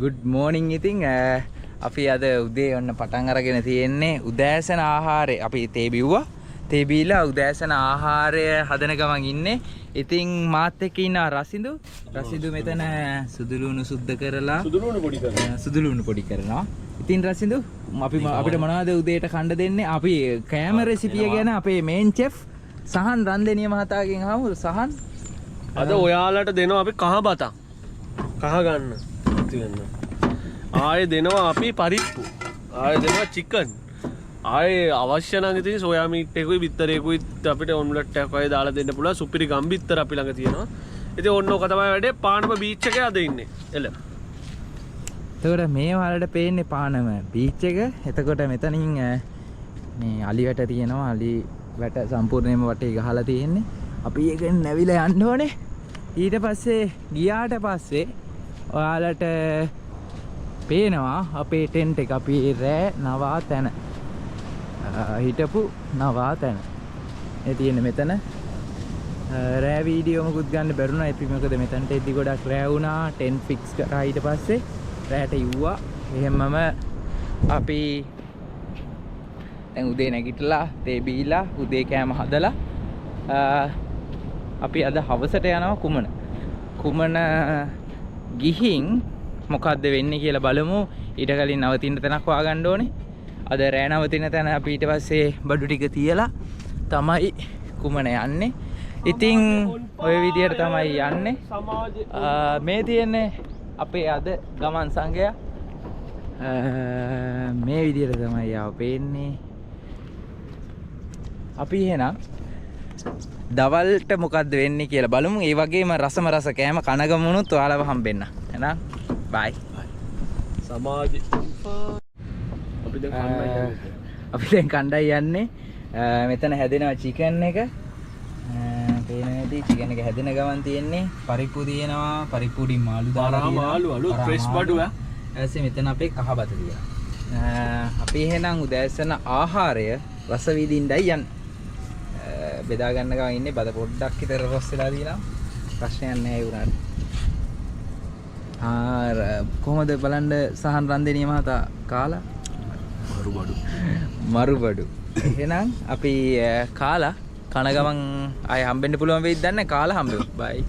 good morning ඉතින් අපි අද උදේ ඔන්න පටන් අරගෙන තියෙන්නේ උදෑසන ආහාරය. අපි තේ බිව්වා. තේ බීලා උදෑසන ආහාරය හදන ගමන් ඉන්නේ. ඉතින් මාත් එක්ක ඉන්නවා රසිදු. රසිදු මෙතන සුදුලුණු සුද්ධ කරලා සුදුලුණු පොඩි කරනවා. ඉතින් රසිදු අපිට මොනවද උදේට කන්න දෙන්නේ? අපි කෑම රෙසිපිය ගැන අපේ මේන් චෙෆ් සහන් රන්දෙනිය මහතාගෙන් අහමු. සහන් අද ඔයාලට දෙනවා අපි කහ බතක්. කහ ගන්න. ආයේ දෙනවා අපි පරිප්පු. ආයේ දෙනවා චිකන්. ආයේ අවශ්‍ය නම් ඉතින් සෝයා මීට් එකකුයි බිත්තරයකුයි අපිට ඔම්ලට් එකක් වගේ දාලා දෙන්න පුළුවන්. සුපිරි ගම්බිත්තර අපි ළඟ තියෙනවා. ඉතින් ඔන්න ඔක තමයි වැඩේ. පානම බීච් එකේ අද ඉන්නේ. එළ. එතකොට මේ වලට පේන්නේ පානම බීච් එක. එතකොට මෙතනින් මේ අලි වැට තියෙනවා. අලි වැට සම්පූර්ණයෙන්ම වටේ ගහලා තියෙන්නේ. අපි ඒකෙන් නැවිලා යන්න ඕනේ. ඊට පස්සේ ගියාට පස්සේ ඔයාලට පේනවා අපේ ටෙන්ට් එක. අපි රෑ නවා තැන හිටපු නවා තැන. ඒ තියෙන්නේ මෙතන. රෑ වීඩියෝ මොකුත් ගන්න බැරුණා. අපි මොකද මෙතනට එද්දි ගොඩක් රෑ වුණා. ටෙන්ට් ෆික්ස් කරා. ඊට පස්සේ රෑට ඉව්වා. එහෙමම අපි දැන් උදේ නැගිටලා තේ බීලා උදේ කෑම හදලා අපි අද හවසට යනවා කුමන ගිහින් මොකද්ද වෙන්නේ කියලා බලමු. ඊට කලින් නවතින්න තැනක් හොයාගන්න ඕනේ. අද රෑ නවතින තැන අපි ඊට පස්සේ බඩු ටික තියලා තමයි කුමන යන්නේ. ඉතින් ওই විදියට තමයි යන්නේ. මේ තියෙන්නේ අපේ අද ගමන් සංගය. මේ විදියට තමයි ආව පේන්නේ. අපි එහෙනම් දවල්ට මොකද්ද වෙන්නේ කියලා බලමු. ඒ වගේම රස කෑම කනගමුණුත් ඔයාලව හම්බෙන්න. එහෙනම් බයි. සමාජ අපි දැන් කණ්ඩායි යන්නේ. මෙතන හැදෙනවා චිකන් එක. පේන නැති චිකන් එක හැදෙන ගමන් තියෙන්නේ. පරිප්පු තියෙනවා. පරිප්පුඩින් මාළු දාලා තියෙනවා. මාළු අලුත් ෆ්‍රෙෂ් බඩු ඈ. ඊපස්සේ මෙතන අපේ කහබත තියෙනවා. අපි එහෙනම් උදෑසන ආහාරය රස විඳින්නයි යන්නේ. බෙදා ගන්න ගමන් ඉන්නේ. බඩ පොඩ්ඩක් විතර රොස් වෙලා තියෙනවා. ප්‍රශ්නයක් නැහැ ඒ උනාට. කොහොමද බලන්න සහන් රන්දෙනිය මහතා කාලා මරු බඩු. එහෙනම් අපි කාලා කන ගමන් ආය හම්බෙන්න පුළුවන් වෙයිද දන්නේ. කාලා හම්බෙමු. බයි.